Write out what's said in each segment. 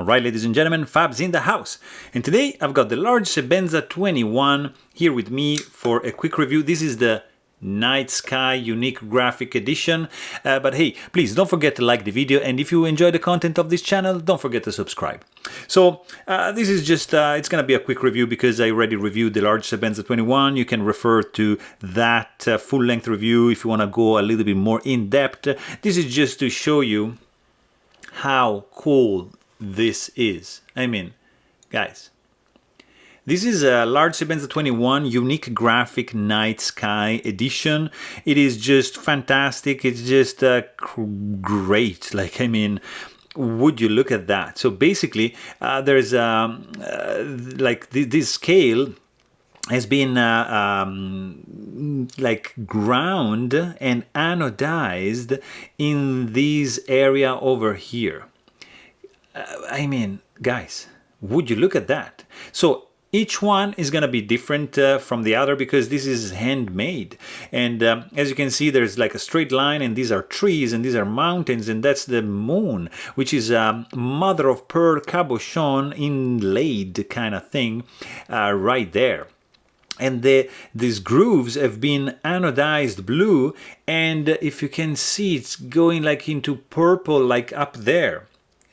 Alright, ladies and gentlemen, Fab's in the house. And today I've got the large Sebenza 21 here with me for a quick review. This is the Night Sky Unique Graphic Edition. But hey, please don't forget to like the video, and if you enjoy the content of this channel, don't forget to subscribe. So this is just, it's gonna be a quick review because I already reviewed the large Sebenza 21. You can refer to that full-length review if you wanna go a little bit more in depth. This is just to show you how cool this is. I mean, guys, this is a large Sebenza 21 Unique Graphic Night Sky Edition. It is just fantastic. It's just great. Like, I mean, would you look at that? So basically, there's like this scale has been like ground and anodized in this area over here. I mean, guys, would you look at that? So each one is going to be different from the other because this is handmade. And as you can see, there's like a straight line, and these are trees, and these are mountains, and that's the moon, which is a mother of pearl cabochon inlaid kind of thing right there. And these grooves have been anodized blue, and if you can see, it's going like into purple, like up there.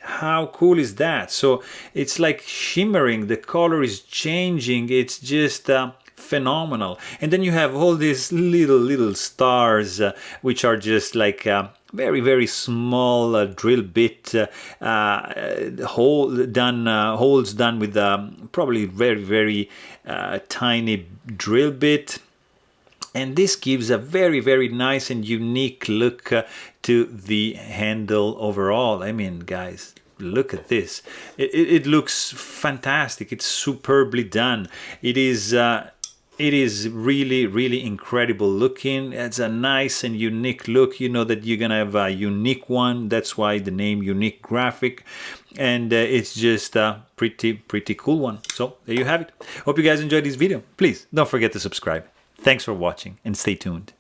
How cool is that? So it's like shimmering, the color is changing, it's just phenomenal. And then you have all these little stars which are just like very small drill bit holes done with probably very tiny drill bit. And this gives a very nice and unique look to the handle overall. I mean, guys, look at this. It looks fantastic. It's superbly done. It is really incredible looking. It's a nice and unique look. You know that you're gonna have a unique one. That's why the name Unique Graphic. And it's just a pretty cool one. So there you have it. Hope you guys enjoyed this video. Please don't forget to subscribe. Thanks for watching and stay tuned.